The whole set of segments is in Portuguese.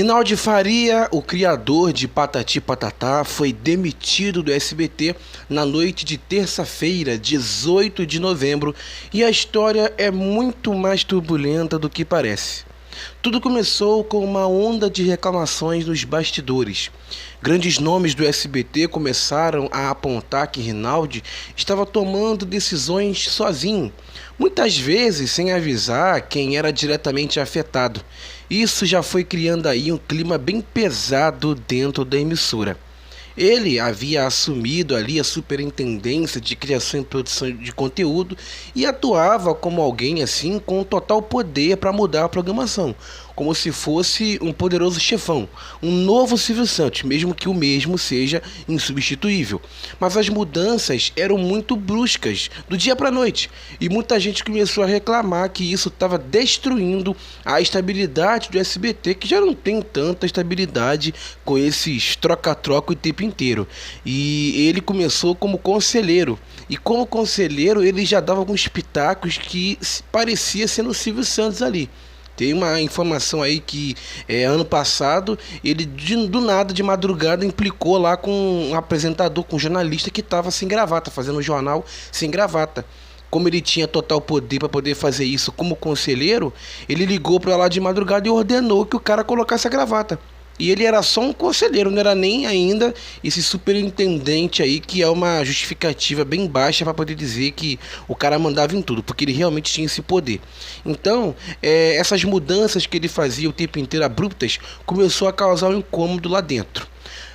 Rinaldi Faria, o criador de Patati Patatá, foi demitido do SBT na noite de terça-feira, 18 de novembro, e a história é muito mais turbulenta do que parece. Tudo começou com uma onda de reclamações nos bastidores. Grandes nomes do SBT começaram a apontar que Rinaldi estava tomando decisões sozinho, muitas vezes sem avisar quem era diretamente afetado. Isso já foi criando aí um clima bem pesado dentro da emissora. Ele havia assumido ali a superintendência de criação e produção de conteúdo e atuava como alguém assim com total poder para mudar a programação, como se fosse um poderoso chefão, um novo Silvio Santos, mesmo que o mesmo seja insubstituível. Mas as mudanças eram muito bruscas, do dia para a noite, e muita gente começou a reclamar que isso estava destruindo a estabilidade do SBT, que já não tem tanta estabilidade com esses troca-troca o tempo inteiro. E ele começou como conselheiro, e como conselheiro ele já dava alguns pitacos que parecia sendo o Silvio Santos ali. Tem uma informação aí que ano passado ele do nada, de madrugada, implicou lá com um apresentador, com um jornalista que estava sem gravata, fazendo um jornal sem gravata. Como ele tinha total poder para poder fazer isso como conselheiro, ele ligou para lá de madrugada e ordenou que o cara colocasse a gravata. E ele era só um conselheiro, não era nem ainda esse superintendente aí, que é uma justificativa bem baixa para poder dizer que o cara mandava em tudo, porque ele realmente tinha esse poder. Então, essas mudanças que ele fazia o tempo inteiro abruptas, começou a causar um incômodo lá dentro.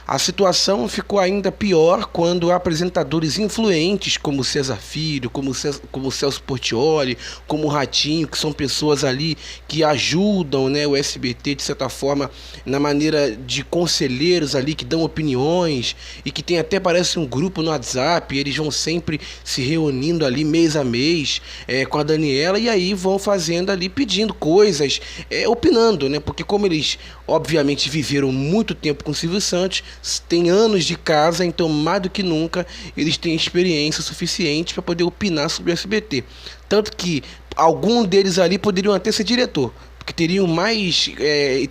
A situação ficou ainda pior quando apresentadores influentes como César Filho, como Celso Portiolli, como o Ratinho, que são pessoas ali que ajudam, né, o SBT de certa forma na maneira de conselheiros ali que dão opiniões e que tem até, parece, um grupo no WhatsApp. Eles vão sempre se reunindo ali mês a mês com a Daniela, e aí vão fazendo ali, pedindo coisas, opinando, né? Porque como eles obviamente viveram muito tempo com o Silvio Santos, tem anos de casa, então mais do que nunca eles têm experiência suficiente para poder opinar sobre o SBT. Tanto que algum deles ali poderiam até ser diretor, porque teriam mais,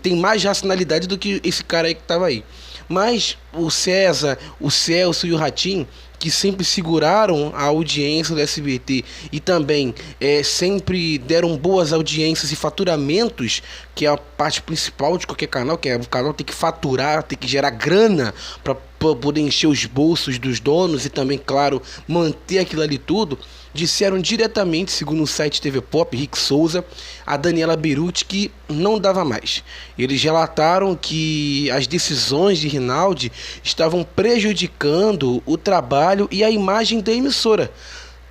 tem mais racionalidade do que esse cara aí que estava aí. Mas o César, o Celso e o Ratinho, que sempre seguraram a audiência do SBT e também sempre deram boas audiências e faturamentos, que é a parte principal de qualquer canal, que é o canal tem que faturar, tem que gerar grana para poder encher os bolsos dos donos e também, claro, manter aquilo ali tudo. Disseram diretamente, segundo o site TV Pop, Rick Souza, a Daniela Beruti, que não dava mais. Eles relataram que as decisões de Rinaldi estavam prejudicando o trabalho e a imagem da emissora.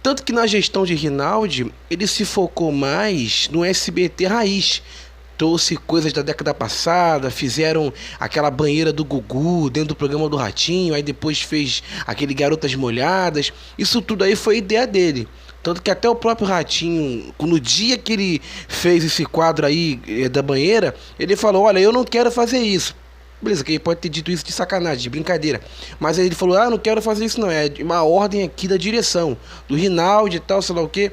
Tanto que na gestão de Rinaldi, ele se focou mais no SBT raiz. Trouxe coisas da década passada, fizeram aquela banheira do Gugu dentro do programa do Ratinho, aí depois fez aquele Garotas Molhadas. Isso tudo aí foi ideia dele. Tanto que até o próprio Ratinho, no dia que ele fez esse quadro aí da banheira, ele falou: olha, eu não quero fazer isso. Beleza, que ele pode ter dito isso de sacanagem, de brincadeira. Mas aí ele falou: ah, não quero fazer isso não, é uma ordem aqui da direção, do Rinaldi e tal, sei lá o quê.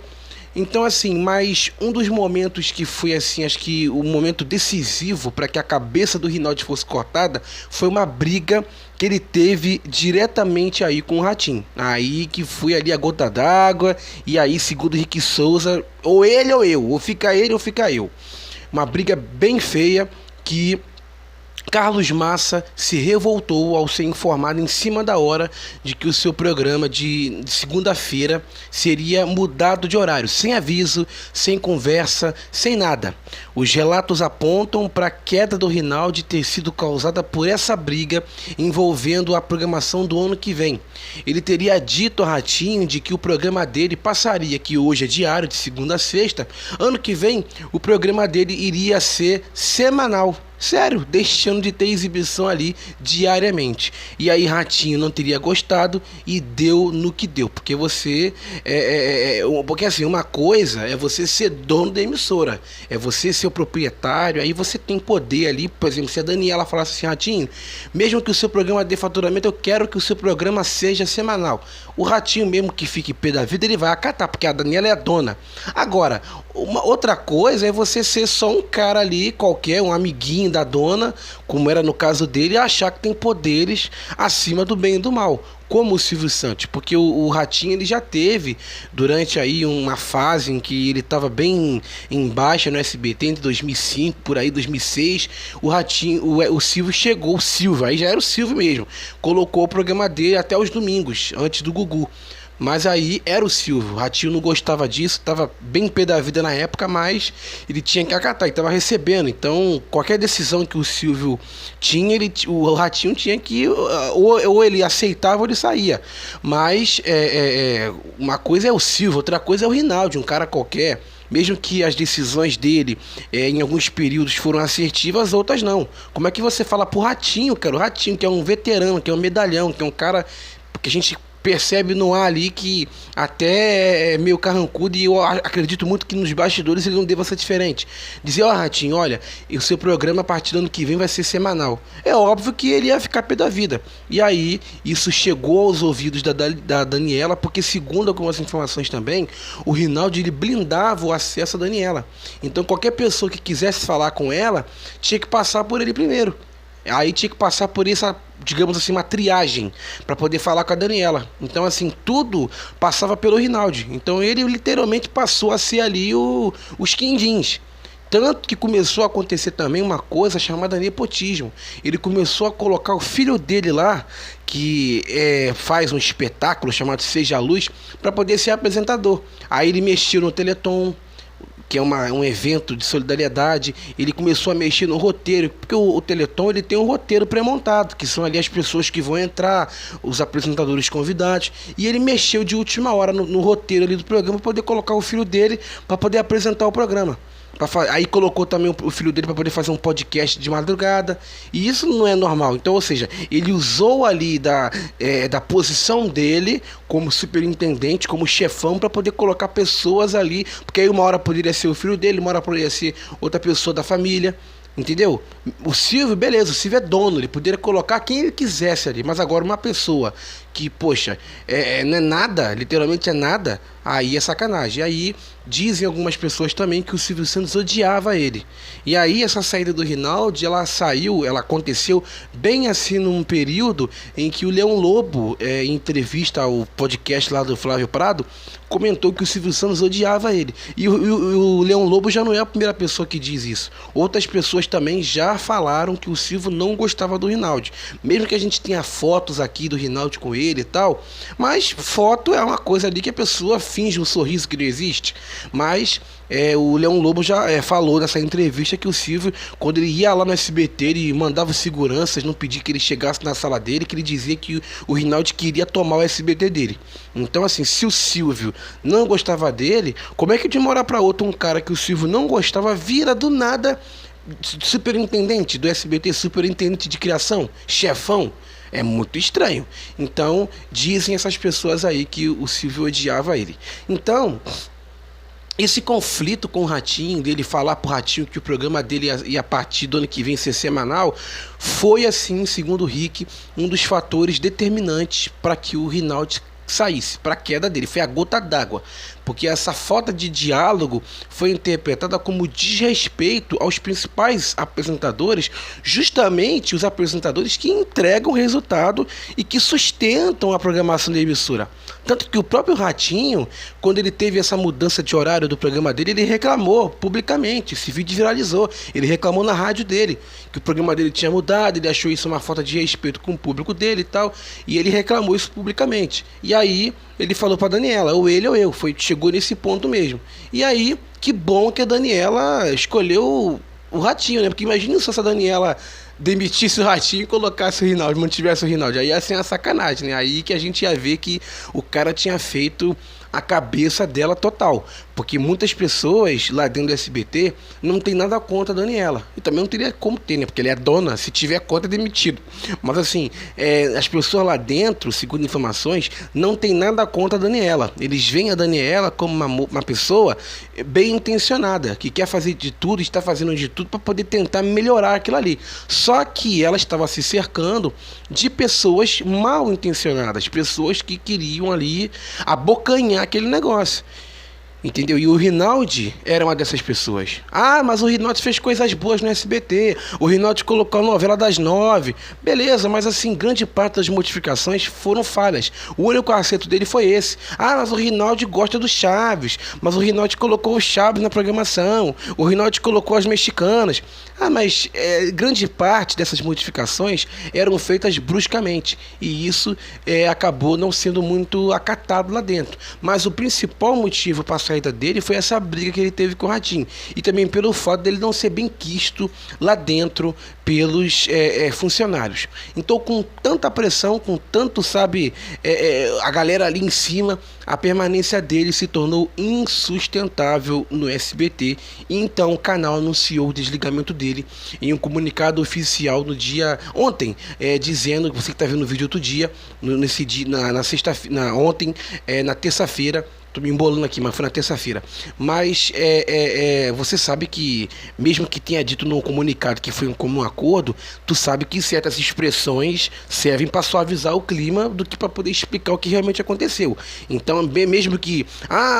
Então, assim, mas um dos momentos que foi, assim, acho que o momento decisivo para que a cabeça do Rinaldi fosse cortada foi uma briga que ele teve diretamente aí com o Ratinho. Aí que foi ali a gota d'água, e aí, segundo o Rick Souza, ou ele ou eu, ou fica ele ou fica eu. Uma briga bem feia que Carlos Massa se revoltou ao ser informado em cima da hora de que o seu programa de segunda-feira seria mudado de horário, sem aviso, sem conversa, sem nada. Os relatos apontam para a queda do Rinaldi ter sido causada por essa briga envolvendo a programação do ano que vem. Ele teria dito a Ratinho de que o programa dele passaria, que hoje é diário, de segunda a sexta, ano que vem o programa dele iria ser semanal. Sério, deixando de ter exibição ali diariamente. E aí Ratinho não teria gostado e deu no que deu. Porque você porque assim, uma coisa é você ser dono da emissora, é você ser o proprietário, aí você tem poder ali. Por exemplo, se a Daniela falasse assim: Ratinho, mesmo que o seu programa dê faturamento, eu quero que o seu programa seja semanal. O Ratinho, mesmo que fique pé da vida, ele vai acatar, porque a Daniela é a dona. Agora, uma outra coisa é você ser só um cara ali qualquer, um amiguinho homem da dona, como era no caso dele, achar que tem poderes acima do bem e do mal, como o Silvio Santos, porque o Ratinho ele já teve durante aí uma fase em que ele estava bem em baixa no SBT, entre 2005, por aí 2006, o Ratinho, o Silvio chegou, o Silvio, aí já era o Silvio mesmo, colocou o programa dele até os domingos, antes do Gugu. Mas aí era o Silvio, o Ratinho não gostava disso, estava bem pé da vida na época, mas ele tinha que acatar, ele estava recebendo. Então, qualquer decisão que o Silvio tinha, o Ratinho tinha que, ou ele aceitava ou ele saía. Mas uma coisa é o Silvio, outra coisa é o Rinaldi, um cara qualquer. Mesmo que as decisões dele em alguns períodos foram assertivas, outras não. Como é que você fala pro Ratinho, cara? O Ratinho, que é um veterano, que é um medalhão, que é um cara que a gente percebe no ar ali que até é meio carrancudo, e eu acredito muito que nos bastidores ele não deva ser diferente. Dizer, ó, Ratinho, olha, o seu programa a partir do ano que vem vai ser semanal. É óbvio que ele ia ficar pé da vida. E aí, isso chegou aos ouvidos da Daniela, porque segundo algumas informações também, o Rinaldi ele blindava o acesso à Daniela. Então qualquer pessoa que quisesse falar com ela, tinha que passar por ele primeiro. Aí tinha que passar por essa, digamos assim, uma triagem para poder falar com a Daniela. Então, assim, tudo passava pelo Rinaldi. Então, ele literalmente passou a ser ali os quindins. Tanto que começou a acontecer também uma coisa chamada nepotismo. Ele começou a colocar o filho dele lá, que faz um espetáculo chamado Seja a Luz, para poder ser apresentador. Aí ele mexeu no Teleton, que é um evento de solidariedade. Ele começou a mexer no roteiro, porque o Teleton ele tem um roteiro pré-montado, que são ali as pessoas que vão entrar, os apresentadores convidados, e ele mexeu de última hora no roteiro ali do programa para poder colocar o filho dele para poder apresentar o programa. Aí colocou também o filho dele para poder fazer um podcast de madrugada. E isso não é normal. Então, ou seja, ele usou ali da posição dele como superintendente, como chefão, para poder colocar pessoas ali. Porque aí uma hora poderia ser o filho dele, uma hora poderia ser outra pessoa da família. Entendeu? O Silvio, beleza, o Silvio é dono, ele poderia colocar quem ele quisesse ali, mas agora uma pessoa que, poxa, não é nada, literalmente é nada, aí é sacanagem. E aí dizem algumas pessoas também que o Silvio Santos odiava ele. E aí essa saída do Rinaldi, ela aconteceu bem assim num período em que o Leão Lobo, em entrevista ao podcast lá do Flávio Prado, comentou que o Silvio Santos odiava ele. E o Leão Lobo já não é a primeira pessoa que diz isso. Outras pessoas também já falaram que o Silvio não gostava do Rinaldi. Mesmo que a gente tenha fotos aqui do Rinaldi com ele e tal, mas foto é uma coisa ali que a pessoa finge um sorriso que não existe. Mas o Leão Lobo já falou nessa entrevista que o Silvio, quando ele ia lá no SBT, ele mandava seguranças, não pedia que ele chegasse na sala dele, que ele dizia que o Rinaldi queria tomar o SBT dele. Então, assim, se o Silvio não gostava dele, como é que de uma hora para outra um cara que o Silvio não gostava vira do nada superintendente do SBT, superintendente de criação, chefão? É muito estranho. Então, dizem essas pessoas aí que o Silvio odiava ele. Então, esse conflito com o Ratinho, dele falar pro Ratinho que o programa dele ia a partir do ano que vem ser semanal, foi assim, segundo o Rick, um dos fatores determinantes para que o Rinaldi saísse, para a queda dele. Foi a gota d'água, porque essa falta de diálogo foi interpretada como desrespeito aos principais apresentadores, justamente os apresentadores que entregam o resultado e que sustentam a programação da emissora. Tanto que o próprio Ratinho, quando ele teve essa mudança de horário do programa dele, ele reclamou publicamente, esse vídeo viralizou, ele reclamou na rádio dele, que o programa dele tinha mudado, ele achou isso uma falta de respeito com o público dele e tal, e ele reclamou isso publicamente. E aí ele falou pra Daniela, ou ele ou eu, chegou nesse ponto mesmo. E aí, que bom que a Daniela escolheu o Ratinho, né? Porque imagina se essa Daniela demitisse o Ratinho e colocasse o Rinaldi, mantivesse o Rinaldi. Aí ia ser uma sacanagem, né? Aí que a gente ia ver que o cara tinha feito a cabeça dela total. Porque muitas pessoas lá dentro do SBT não tem nada contra a Daniela. E também não teria como ter, né? Porque ele é dona, se tiver conta é demitido. Mas assim, as pessoas lá dentro, segundo informações, não tem nada contra a Daniela. Eles veem a Daniela como uma pessoa bem intencionada, que quer fazer de tudo, está fazendo de tudo para poder tentar melhorar aquilo ali. Só que ela estava se cercando de pessoas mal intencionadas, pessoas que queriam ali abocanhar aquele negócio. Entendeu? E o Rinaldi era uma dessas pessoas. Ah, mas o Rinaldi fez coisas boas no SBT. O Rinaldi colocou a novela das 9. Beleza, mas assim, grande parte das modificações foram falhas. O único acerto dele foi esse. Ah, mas o Rinaldi gosta do Chaves. Mas o Rinaldi colocou o Chaves na programação. O Rinaldi colocou as mexicanas. Ah, mas grande parte dessas modificações eram feitas bruscamente. E isso acabou não sendo muito acatado lá dentro. Mas o principal motivo para a saída dele foi essa briga que ele teve com o Ratinho. E também pelo fato dele não ser bem quisto lá dentro pelos funcionários. Então, com tanta pressão, com tanto, sabe, a galera ali em cima, a permanência dele se tornou insustentável no SBT. E então o canal anunciou o desligamento dele em um comunicado oficial no dia ontem, dizendo, você que está vendo o vídeo outro dia, nesse dia, na sexta-feira, ontem, na terça-feira. Tô me embolando aqui, mas foi na terça-feira. Mas você sabe que, mesmo que tenha dito no comunicado que foi um comum acordo, tu sabe que certas expressões servem para suavizar o clima do que para poder explicar o que realmente aconteceu. Então, mesmo que,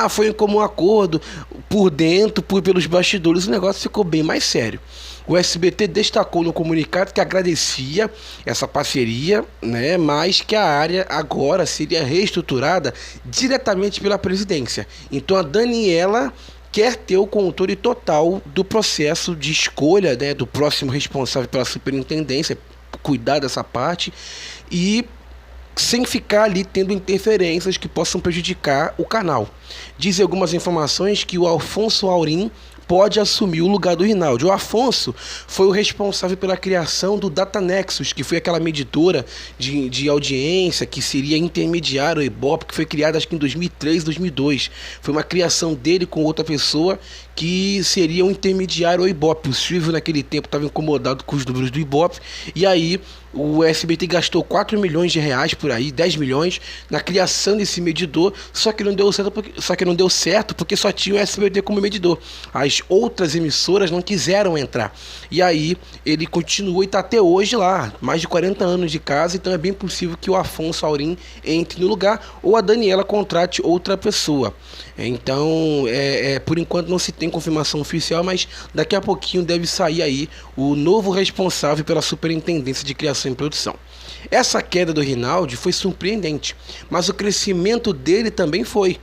foi um comum acordo, por dentro, pelos bastidores, o negócio ficou bem mais sério. O SBT destacou no comunicado que agradecia essa parceria, né, mas que a área agora seria reestruturada diretamente pela presidência. Então a Daniela quer ter o controle total do processo de escolha, né, do próximo responsável pela superintendência, cuidar dessa parte e sem ficar ali tendo interferências que possam prejudicar o canal. Dizem algumas informações que o Afonso Aurim pode assumir o lugar do Rinaldi. O Afonso foi o responsável pela criação do Datanexus, que foi aquela medidora de audiência que seria intermediário ao Ibope, que foi criada acho que em 2003, 2002. Foi uma criação dele com outra pessoa que seria um intermediário ao Ibope. O Silvio naquele tempo estava incomodado com os números do Ibope, e aí o SBT gastou 4 milhões de reais por aí, 10 milhões, na criação desse medidor, só que não deu certo porque só tinha o SBT como medidor. As outras emissoras não quiseram entrar. E aí ele continua e está até hoje lá, mais de 40 anos de casa, então é bem possível que o Afonso Aurim entre no lugar ou a Daniela contrate outra pessoa. Então, por enquanto não se tem confirmação oficial, mas daqui a pouquinho deve sair aí o novo responsável pela superintendência de criação e produção. Essa queda do Rinaldi foi surpreendente, mas o crescimento dele também foi.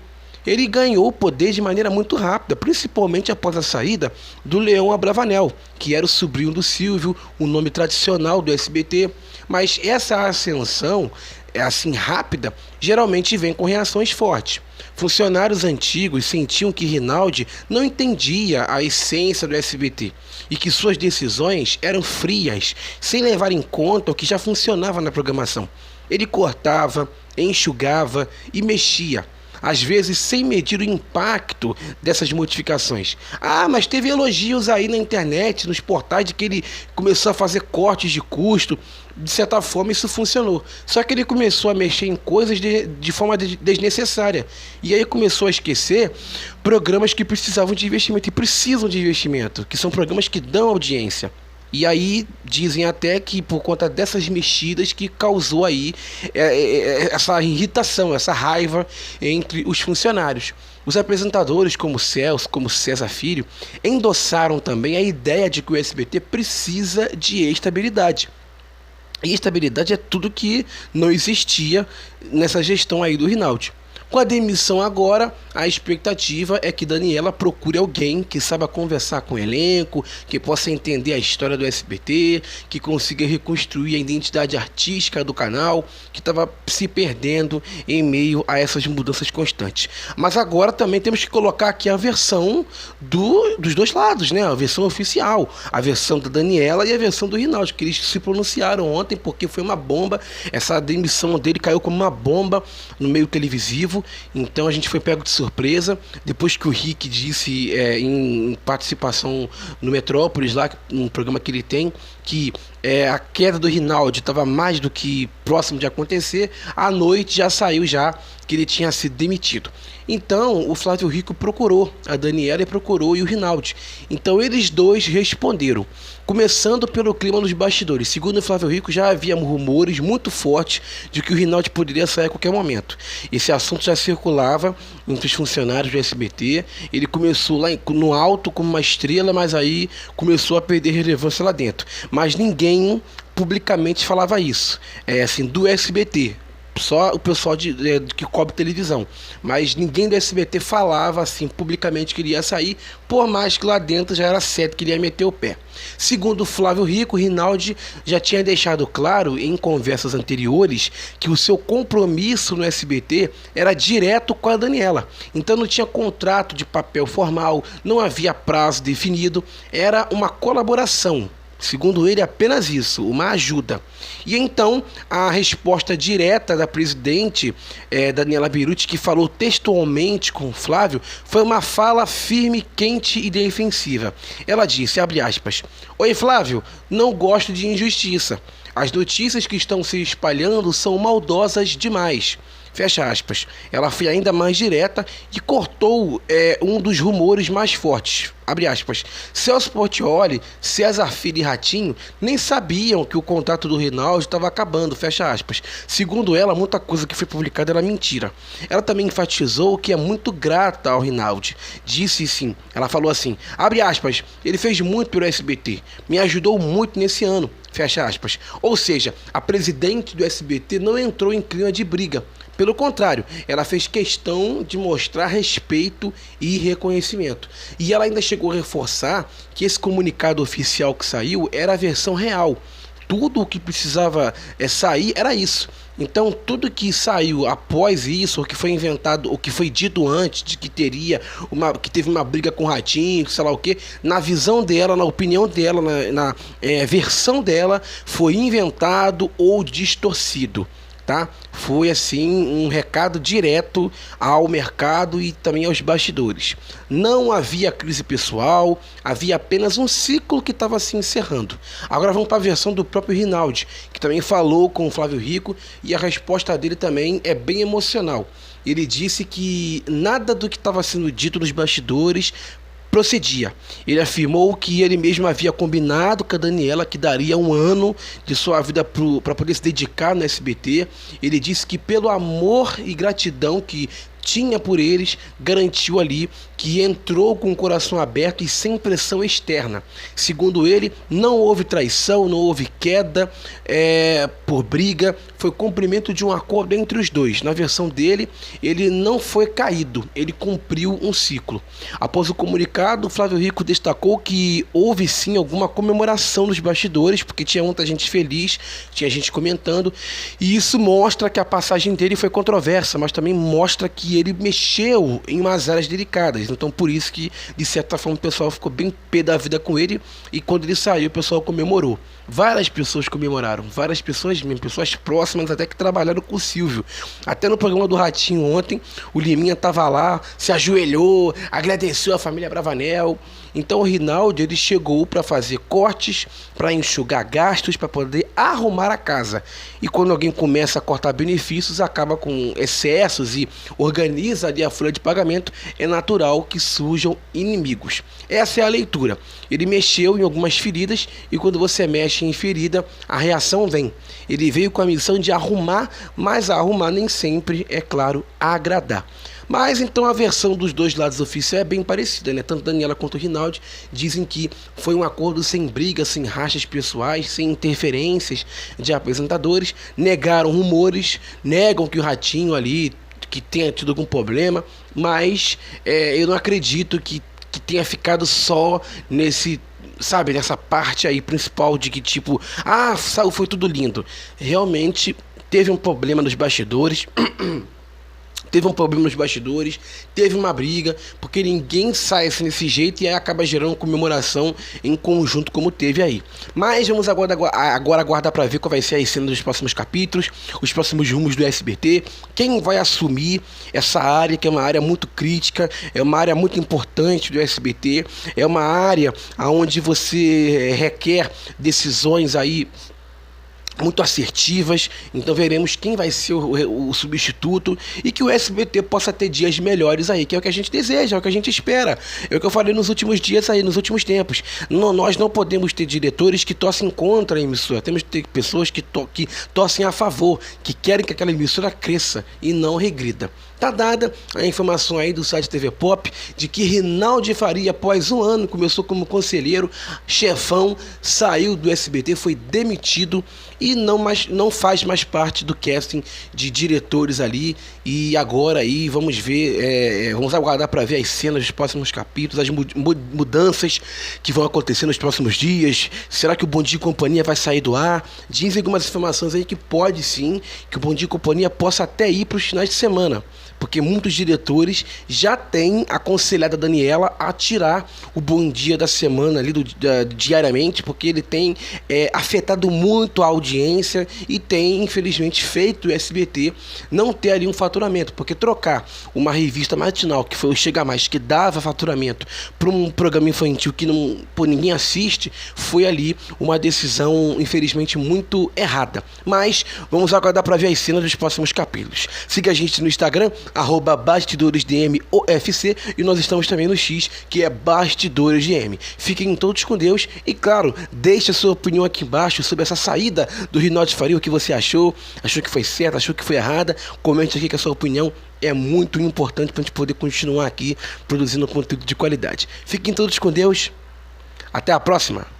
Ele ganhou poder de maneira muito rápida, principalmente após a saída do Leão Abravanel, que era o sobrinho do Silvio, um nome tradicional do SBT. Mas essa ascensão, assim rápida, geralmente vem com reações fortes. Funcionários antigos sentiam que Rinaldi não entendia a essência do SBT e que suas decisões eram frias, sem levar em conta o que já funcionava na programação. Ele cortava, enxugava e mexia, às vezes sem medir o impacto dessas modificações. Mas teve elogios aí na internet, nos portais, de que ele começou a fazer cortes de custo. De certa forma isso funcionou, só que ele começou a mexer em coisas de forma desnecessária, e aí começou a esquecer programas que precisavam de investimento e precisam de investimento, que são programas que dão audiência. E aí dizem até que por conta dessas mexidas que causou aí essa irritação, essa raiva entre os funcionários. Os apresentadores como Celso, como César Filho, endossaram também a ideia de que o SBT precisa de estabilidade. E estabilidade é tudo que não existia nessa gestão aí do Rinaldi. Com a demissão agora, a expectativa é que Daniela procure alguém que saiba conversar com o elenco, que possa entender a história do SBT, que consiga reconstruir a identidade artística do canal, que estava se perdendo em meio a essas mudanças constantes. Mas agora também temos que colocar aqui a versão dos dois lados, né? A versão oficial, a versão da Daniela e a versão do Rinaldi, que eles se pronunciaram ontem porque foi uma bomba. Essa demissão dele caiu como uma bomba no meio televisivo. Então a gente foi pego de surpresa, depois que o Rick disse em participação no Metrópolis, lá, um programa que ele tem, que a queda do Rinaldi estava mais do que próximo de acontecer, à noite já saiu já que ele tinha sido demitido. Então o Flávio Rico procurou a Daniela e o Rinaldi. Então eles dois responderam, começando pelo clima nos bastidores. Segundo o Flávio Rico, já havia rumores muito fortes de que o Rinaldi poderia sair a qualquer momento. Esse assunto já circulava entre os funcionários do SBT. Ele começou lá no alto como uma estrela, mas aí começou a perder relevância lá dentro. Mas ninguém publicamente falava isso, assim, do SBT. Só o pessoal que cobre televisão. Mas ninguém do SBT falava assim publicamente que ele ia sair, por mais que lá dentro já era certo que ele ia meter o pé. Segundo Flávio Rico, Rinaldi já tinha deixado claro em conversas anteriores que o seu compromisso no SBT era direto com a Daniela. Então não tinha contrato de papel formal, não havia prazo definido, era uma colaboração. Segundo ele, apenas isso, uma ajuda. E então, a resposta direta da presidente, Daniela Berutti, que falou textualmente com Flávio, foi uma fala firme, quente e defensiva. Ela disse, abre aspas, oi Flávio, não gosto de injustiça. As notícias que estão se espalhando são maldosas demais. Fecha aspas. Ela foi ainda mais direta e cortou um dos rumores mais fortes. Abre aspas. Celso Portiolli, César Filho e Ratinho nem sabiam que o contrato do Rinaldi estava acabando. Fecha aspas. Segundo ela, muita coisa que foi publicada era mentira. Ela também enfatizou que é muito grata ao Rinaldi. Disse sim. Ela falou assim, abre aspas, ele fez muito pelo SBT. Me ajudou muito nesse ano. Fecha aspas. Ou seja, a presidente do SBT não entrou em clima de briga. Pelo contrário, ela fez questão de mostrar respeito e reconhecimento. E ela ainda chegou a reforçar que esse comunicado oficial que saiu era a versão real. Tudo o que precisava sair era isso. Então, tudo que saiu após isso, o que foi inventado, o que foi dito antes de que teve uma briga com o Ratinho, sei lá o que, na visão dela, na opinião dela, na versão dela, foi inventado ou distorcido. Tá? Foi assim um recado direto ao mercado e também aos bastidores. Não havia crise pessoal, havia apenas um ciclo que estava se encerrando. Agora vamos para a versão do próprio Rinaldi, que também falou com o Flávio Rico e a resposta dele também é bem emocional. Ele disse que nada do que estava sendo dito nos bastidores procedia. Ele afirmou que ele mesmo havia combinado com a Daniela que daria um ano de sua vida para poder se dedicar no SBT. Ele disse que pelo amor e gratidão que tinha por eles, garantiu ali que entrou com o coração aberto e sem pressão externa. Segundo ele, não houve traição, não houve queda por briga, foi cumprimento de um acordo entre os dois. Na versão dele, ele não foi caído, ele cumpriu um ciclo. Após o comunicado, Flávio Rico destacou que houve sim alguma comemoração nos bastidores, porque tinha muita gente feliz, tinha gente comentando, e isso mostra que a passagem dele foi controversa, mas também mostra que ele mexeu em umas áreas delicadas. Então por isso que, de certa forma, o pessoal ficou bem pé da vida com ele, e quando ele saiu, o pessoal comemorou. Várias pessoas comemoraram, várias pessoas mesmo, pessoas próximas até que trabalharam com o Silvio. Até no programa do Ratinho ontem, o Liminha estava lá, se ajoelhou, agradeceu a família Bravanel. Então o Rinaldi, ele chegou para fazer cortes, para enxugar gastos, para poder arrumar a casa. E quando alguém começa a cortar benefícios, acaba com excessos e organiza ali a folha de pagamento, é natural que surjam inimigos. Essa é a leitura. Ele mexeu em algumas feridas e quando você mexe em ferida, a reação vem. Ele veio com a missão de arrumar, mas arrumar nem sempre, é claro, agradar. Mas então a versão dos dois lados oficiais é bem parecida, né? Tanto Daniela quanto o Rinaldi dizem que foi um acordo sem brigas, sem rachas pessoais, sem interferências de apresentadores, negaram rumores, negam que o Ratinho ali que tenha tido algum problema, mas eu não acredito que tenha ficado só nessa parte aí principal de que tipo, foi tudo lindo. Realmente teve um problema nos bastidores. Teve um problema nos bastidores, teve uma briga, porque ninguém sai assim desse jeito e aí acaba gerando comemoração em conjunto como teve aí. Mas vamos agora aguardar para ver qual vai ser a cena dos próximos capítulos, os próximos rumos do SBT, quem vai assumir essa área, que é uma área muito crítica, é uma área muito importante do SBT, é uma área onde você requer decisões aí muito assertivas, então veremos quem vai ser o substituto e que o SBT possa ter dias melhores aí, que é o que a gente deseja, é o que a gente espera, é o que eu falei nos últimos dias aí, nos últimos tempos. Nós não podemos ter diretores que torcem contra a emissora, temos que ter pessoas que torcem a favor, que querem que aquela emissora cresça e não regrida. Tá dada a informação aí do site TV Pop de que Rinaldi Faria, após um ano, começou como conselheiro, chefão, saiu do SBT, foi demitido e não faz mais parte do casting de diretores ali. E agora aí vamos ver, vamos aguardar para ver as cenas dos próximos capítulos, as mudanças que vão acontecer nos próximos dias. Será que o Bom Dia e Companhia vai sair do ar? Dizem algumas informações aí que pode sim, que o Bom Dia e Companhia possa até ir para os finais de semana, porque muitos diretores já têm aconselhado a Daniela a tirar o Bom Dia da semana ali diariamente, porque ele tem afetado muito a audiência e tem, infelizmente, feito o SBT não ter ali um faturamento, porque trocar uma revista matinal, que foi o Chega Mais, que dava faturamento, para um programa infantil que ninguém assiste, foi ali uma decisão, infelizmente, muito errada. Mas vamos aguardar para ver as cenas dos próximos capítulos. Siga a gente no Instagram, @BastidoresDMOFC, e nós estamos também no X, que é BastidorесDM. Fiquem todos com Deus e, claro, deixe a sua opinião aqui embaixo sobre essa saída do Rinaldi Faria, o que você achou que foi certa, achou que foi errada. Comente aqui que a sua opinião é muito importante para a gente poder continuar aqui produzindo conteúdo de qualidade. Fiquem todos com Deus, até a próxima!